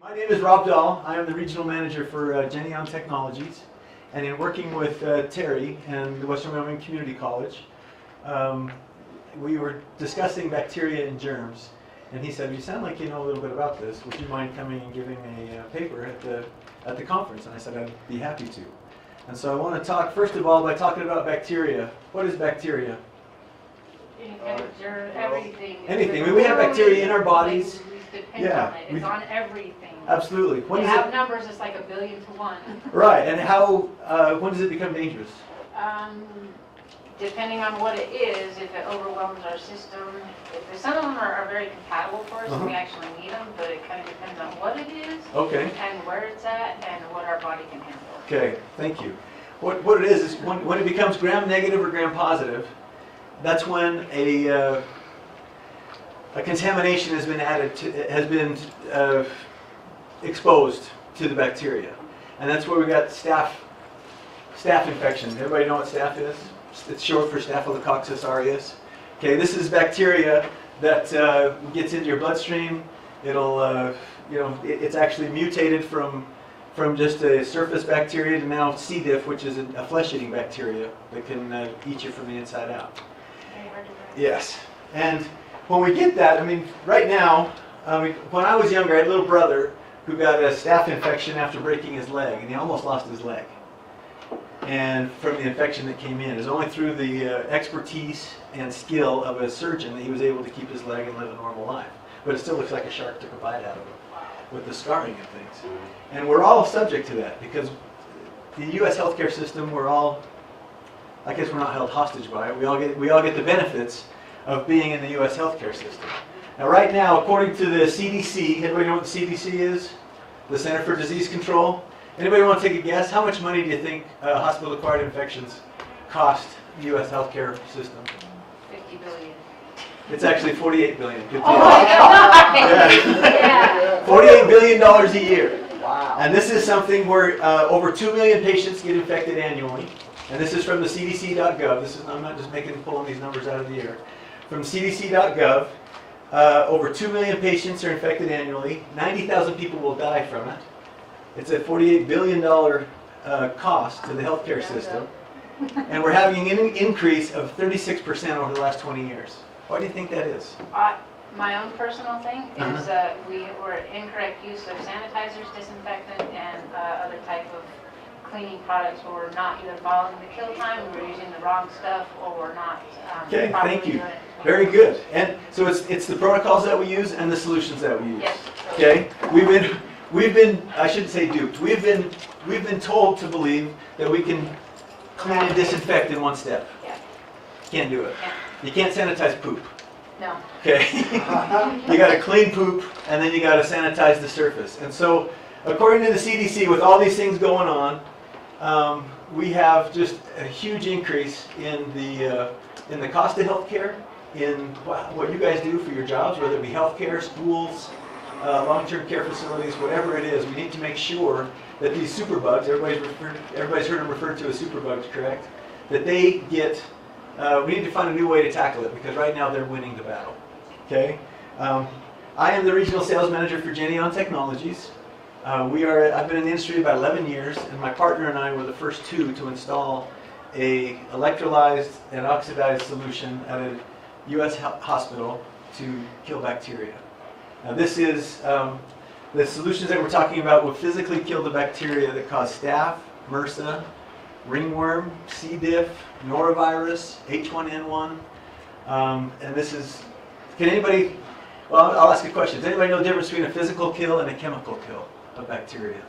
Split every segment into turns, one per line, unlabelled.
My name is Rob Dahl. I am the regional manager for Genion Technologies. And in working with Terry and the Western Wyoming Community College, we were discussing bacteria and germs. And he said, "You sound like you know a little bit about this. Would you mind coming and giving a paper at the conference?" And I said, "I'd be happy to." And so I want to talk, first of all, by talking about bacteria. What is bacteria?
Any kind of germ, everything.
Anything. I mean, we have bacteria in our bodies.
We depend
Yeah,
on it. It's on everything.
Absolutely. When
They
does
have
it,
numbers, it's like 1,000,000,000 to 1.
right, and how, when does it become dangerous?
Depending on what it is, if it overwhelms our system, some of them are very compatible for us, and we actually need them, but it kind of depends on what it is,
Okay.
and where it's at, and what our body can handle.
Okay, thank you. What it is when it becomes gram-negative or gram-positive, that's when a contamination has been added to, has been exposed to the bacteria, and that's where we got staph infection. Everybody know what staph is? It's short for Staphylococcus aureus. Okay, this is bacteria that gets into your bloodstream. It'll, it's actually mutated from just a surface bacteria to now C. diff, which is a flesh-eating bacteria that can eat you from the inside out.
Very hard to break.
Yes, and when we get that, I mean, right now, when I was younger, I had a little brother who got a staph infection after breaking his leg, and he almost lost his leg. And from the infection that came in, it was only through the expertise and skill of a surgeon that he was able to keep his leg and live a normal life. But it still looks like a shark took a bite out of him with the scarring and things. And we're all subject to that because the U.S. healthcare system, we're all, I guess we're not held hostage by it. We all get the benefits of being in the U.S. healthcare system. Now, right now, according to the CDC, everybody know what the CDC is? The Center for Disease Control. Anybody want to take a guess? How much money do you think hospital-acquired infections cost the U.S. healthcare system?
50 billion.
It's actually $48 billion. Good
Oh
deal.
my God!
Yeah.
Yeah.
$48 billion a year.
Wow.
And this is something where over 2 million patients get infected annually. And this is from the CDC.gov. I'm not just pulling these numbers out of the air. From CDC.gov, over 2 million patients are infected annually. 90,000 people will die from it. It's a $48 billion cost to the healthcare system. And we're having an increase of 36% over the last 20 years. Why do you think that is?
My own personal thing is we were incorrect use of sanitizers, disinfectant, and other type of cleaning products where we're not either following the kill time, we're using the wrong stuff, or we're not
Okay,
properly
thank you.
doing it.
Very good. And so it's the protocols that we use and the solutions that we use.
Yes.
Okay? We've been I shouldn't say duped. We've been told to believe that we can clean and disinfect in one step.
Yeah.
Can't do it.
Yeah.
You can't sanitize poop.
No.
Okay? You got to clean poop and then you got to sanitize the surface. And so, according to the CDC, with all these things going on, we have just a huge increase in the cost of healthcare, in what you guys do for your jobs, whether it be healthcare, schools, long-term care facilities, whatever it is. We need to make sure that these superbugs, everybody's heard them referred to as superbugs, correct? That they get. We need to find a new way to tackle it because right now they're winning the battle. Okay. I am the regional sales manager for Genion Technologies. I've been in the industry about 11 years, and my partner and I were the first two to install a electrolyzed and oxidized solution at a U.S. hospital to kill bacteria. Now this is, the solutions that we're talking about will physically kill the bacteria that cause staph, MRSA, ringworm, C. diff, norovirus, H1N1, and this is, I'll ask a question. Does anybody know the difference between a physical kill and a chemical kill of bacteria?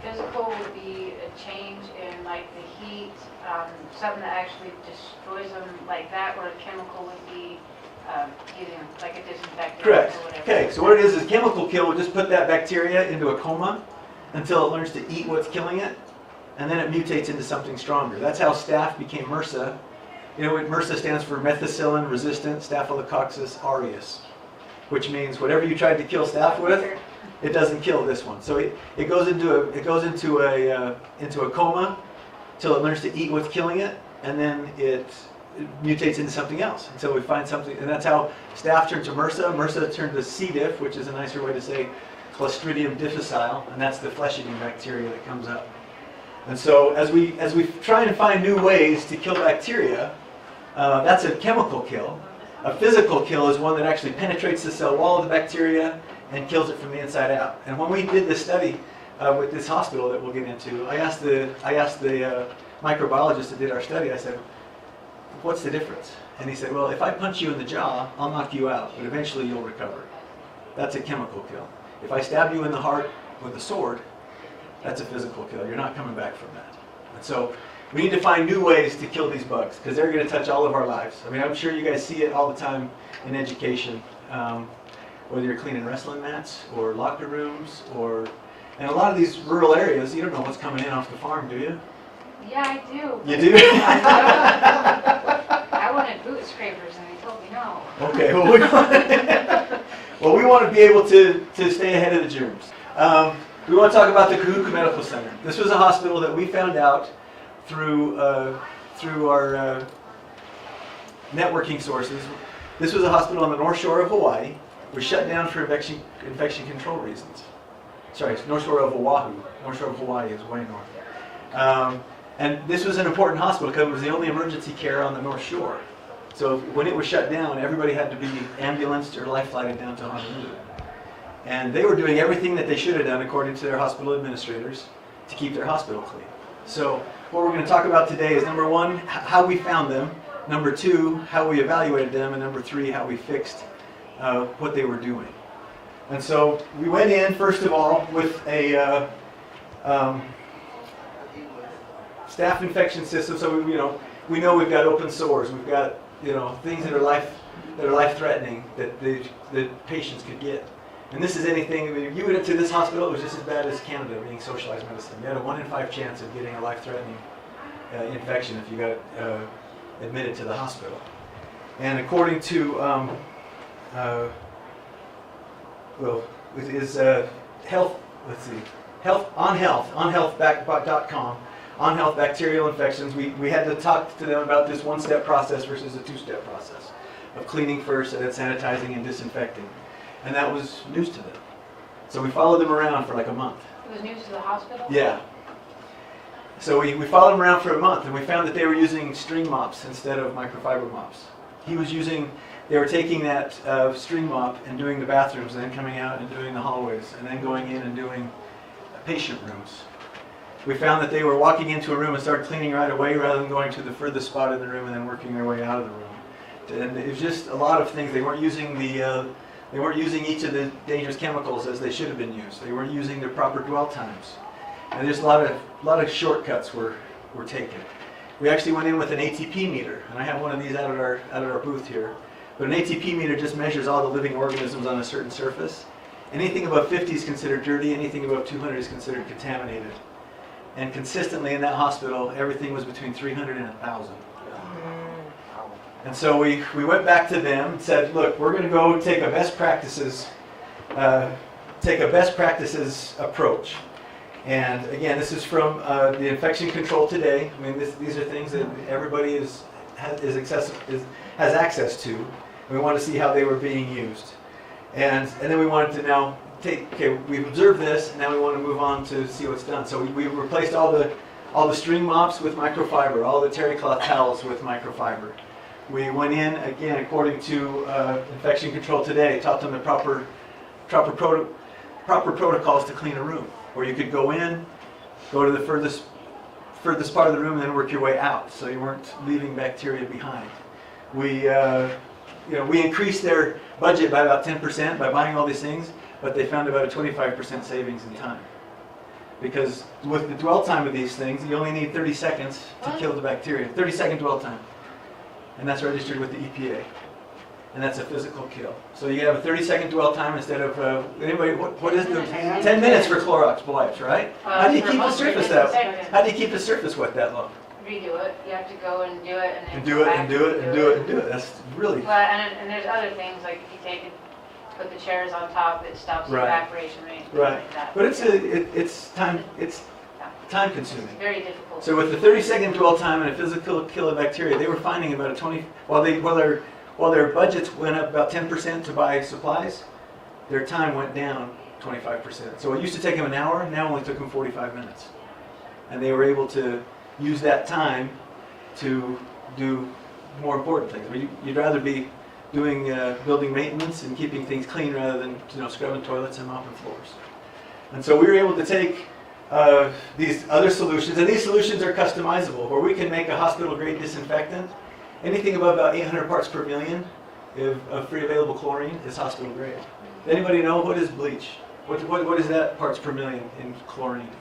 Physical would be a change in like the heat, something that actually destroys them like that, or a chemical would be using like a disinfectant
Correct.
or whatever.
Okay, so what it is chemical kill will just put that bacteria into a coma until it learns to eat what's killing it, and then it mutates into something stronger. That's how staph became MRSA. You know what MRSA stands for? Methicillin-resistant Staphylococcus aureus, which means whatever you tried to kill staph with, it doesn't kill this one. So it goes into a coma till it learns to eat what's killing it, and then it it mutates into something else until we find something, and that's how staph turned to MRSA. MRSA turned to C. diff, which is a nicer way to say Clostridium difficile, and that's the flesh-eating bacteria that comes up. And so as we try and find new ways to kill bacteria, that's a chemical kill. A physical kill is one that actually penetrates the cell wall of the bacteria and kills it from the inside out. And when we did this study with this hospital that we'll get into, I asked the microbiologist that did our study, I said, what's the difference? And he said, well, if I punch you in the jaw, I'll knock you out, but eventually you'll recover. That's a chemical kill. If I stab you in the heart with a sword, that's a physical kill. You're not coming back from that. And so we need to find new ways to kill these bugs because they're going to touch all of our lives. I mean, I'm sure you guys see it all the time in education, whether you're cleaning wrestling mats or locker rooms and a lot of these rural areas, you don't know what's coming in off the farm, do you?
Yeah, I do.
You do?
I wanted boot scrapers and they told me no.
Okay, well, we want to be able to stay ahead of the germs. We want to talk about the Kahuku Medical Center. This was a hospital that we found out through our networking sources. This was a hospital on the North Shore of Hawaii. It was shut down for infection control reasons. Sorry, it's North Shore of Oahu. North Shore of Hawaii is way north. And this was an important hospital because it was the only emergency care on the North Shore. So when it was shut down, everybody had to be ambulanced or life-flighted down to Honolulu. And they were doing everything that they should have done according to their hospital administrators to keep their hospital clean. So what we're going to talk about today is number one, how we found them, number two, how we evaluated them, and number three, how we fixed what they were doing. And so we went in, first of all, with a staph infection system. So we know we've got open sores, we've got things that are life-threatening that the patients could get. And this is anything, if you went to this hospital, it was just as bad as Canada being socialized medicine. You had a 1 in 5 chance of getting a life-threatening infection if you got admitted to the hospital. And according to, onhealth.com, on health bacterial infections, we had to talk to them about this one-step process versus a two-step process of cleaning first and then sanitizing and disinfecting. And that was news to them. So we followed them around for like a month.
It was news to the hospital?
Yeah. So we followed them around for a month and we found that they were using string mops instead of microfiber mops. They were taking that string mop and doing the bathrooms and then coming out and doing the hallways and then going in and doing patient rooms. We found that they were walking into a room and started cleaning right away rather than going to the furthest spot in the room and then working their way out of the room. And it was just a lot of things. They weren't using each of the dangerous chemicals as they should have been used. They weren't using their proper dwell times. And there's a lot of shortcuts were taken. We actually went in with an ATP meter, and I have one of these out at our booth here. But an ATP meter just measures all the living organisms on a certain surface. Anything above 50 is considered dirty, anything above 200 is considered contaminated. And consistently in that hospital, everything was between 300 and 1,000. And so we went back to them and said, look, we're going to go take a best practices approach. And again, this is from the Infection Control Today. I mean, these are things that everybody has access to. And we want to see how they were being used. And then we wanted to now we've observed this, and now we want to move on to see what's done. So we replaced all the string mops with microfiber, all the terry cloth towels with microfiber. We went in, again, according to Infection Control Today, taught them the proper protocols to clean a room, where you could go in, go to the furthest part of the room, and then work your way out, so you weren't leaving bacteria behind. We increased their budget by about 10% by buying all these things, but they found about a 25% savings in time. Because with the dwell time of these things, you only need 30 seconds to kill the bacteria. 30-second dwell time. And that's registered with the EPA. And that's a physical kill. So you have a 30-second dwell time instead of, what is the 10 minutes for Clorox wipes, right? How do you keep the surface wet that long?
Redo it. You have to go and do it and then
And do it. That's really...
Well, and there's other things, like if you put the chairs on top, it stops the evaporation rate.
Right.
Like that.
But it's time time consuming.
Very difficult.
So with the 30-second dwell time and a physical kill of bacteria, they were finding about a 20, while their budgets went up about 10% to buy supplies, their time went down 25%. So it used to take them an hour, now it only took them 45 minutes. And they were able to use that time to do more important things. You'd rather be doing building maintenance and keeping things clean rather than scrubbing toilets and mopping floors. And so we were able to take these other solutions, and these solutions are customizable, where we can make a hospital-grade disinfectant. Anything above about 800 parts per million of free available chlorine is hospital-grade. Anybody know what is bleach? What is that parts per million in chlorine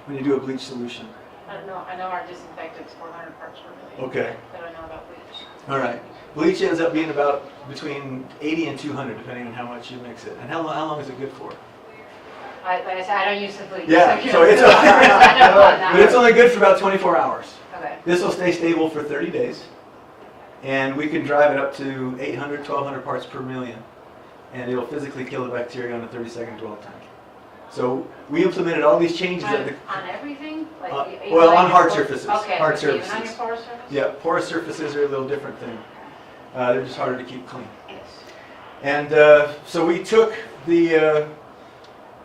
when you do a bleach solution?
I don't know. I know our disinfectant's 400 parts per million.
Okay.
But I know about bleach.
All right. Bleach ends up being about between 80 and 200, depending on how much you mix it. And how long is it good for?
Like I said, I don't use the bleach.
Yeah,
so
so it's
I don't know that.
but it's only good for about 24 hours.
Okay.
This will stay stable for 30 days, and we can drive it up to 800, 1200 parts per million, and it'll physically kill the bacteria on a 30-second dwell time. So we implemented all these changes at the
On everything? Like,
well,
like
on hard
your-
surfaces.
Okay.
Hard
Even on
surfaces.
your porous surface?
Yeah, porous surfaces are a little different thing. They're just harder to keep clean.
Yes.
And so we took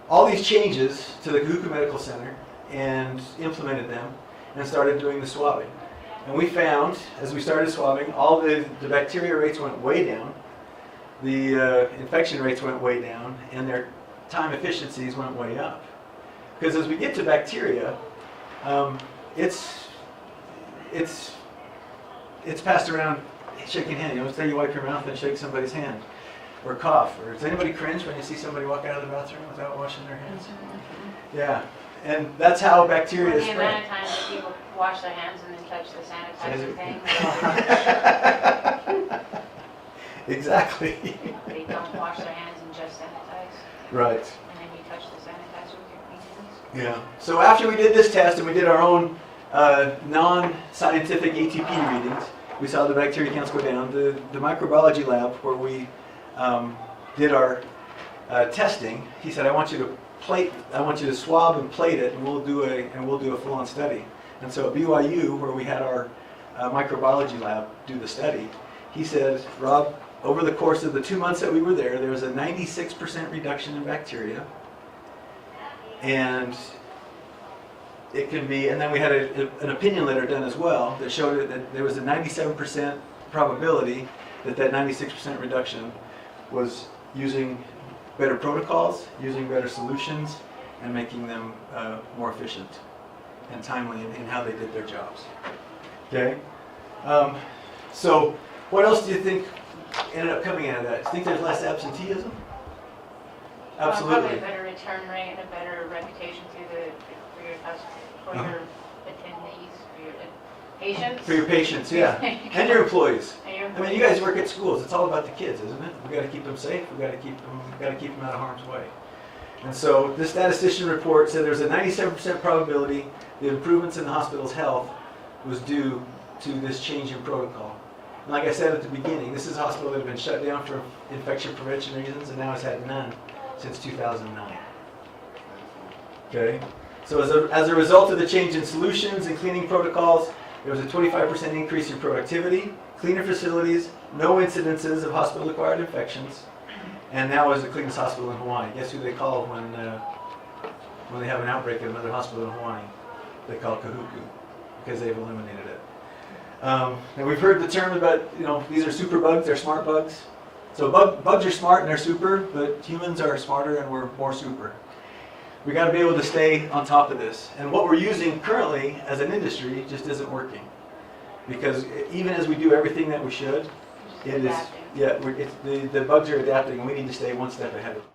all these changes to the Kahuku Medical Center and implemented them and started doing the swabbing. And we found, as we started swabbing, all the bacteria rates went way down, the infection rates went way down, and their time efficiencies went way up. Because as we get to bacteria, it's passed around shaking hand. Say you wipe your mouth and shake somebody's hand, or cough. Or does anybody cringe when you see somebody walk out of the bathroom without washing their hands? Yeah, and that's how bacteria
Or
is
the
spread.
amount of times that people wash their hands and then touch the sanitizer thing.
Exactly.
They don't wash their hands and just sanitize.
Right.
And then you touch the sanitizer with your fingers.
Yeah. So after we did this test and we did our own non-scientific ATP readings, we saw the bacteria counts go down. The microbiology lab where we did our testing, he said, I want you to swab and plate it, and we'll do a full-on study. And so at BYU, where we had our microbiology lab do the study, he said, Rob, over the course of the 2 months that we were there was a 96% reduction in bacteria. And it can be, and then we had an opinion letter done as well that showed that there was a 97% probability that 96% reduction was using better protocols, using better solutions, and making them more efficient and timely in how they did their jobs. Okay? So what else do you think ended up coming out of that? Do you think there's less absenteeism? Absolutely.
Probably a better return rate and a better reputation for your attendees, for your patients.
For your patients, yeah. And your employees.
And your
I mean, you guys work at schools. It's all about the kids, isn't it? We got to keep them safe. We got to keep them out of harm's way. And so this statistician report said there's a 97% probability the improvements in the hospital's health was due to this change in protocol. And like I said at the beginning, this is a hospital that had been shut down for infection prevention reasons and now has had none since 2009. Okay? So as a result of the change in solutions and cleaning protocols, there was a 25% increase in productivity, cleaner facilities, no incidences of hospital-acquired infections, and now is the cleanest hospital in Hawaii. Guess who they call when they have an outbreak at another hospital in Hawaii? They call Kahuku, because they've eliminated it. And we've heard the term about, these are super bugs, they're smart bugs. So bugs are smart and they're super, but humans are smarter and we're more super. We got to be able to stay on top of this. And what we're using currently as an industry just isn't working. Because even as we do everything that we should, it is,
adapting.
yeah, the bugs are adapting and we need to stay one step ahead of them.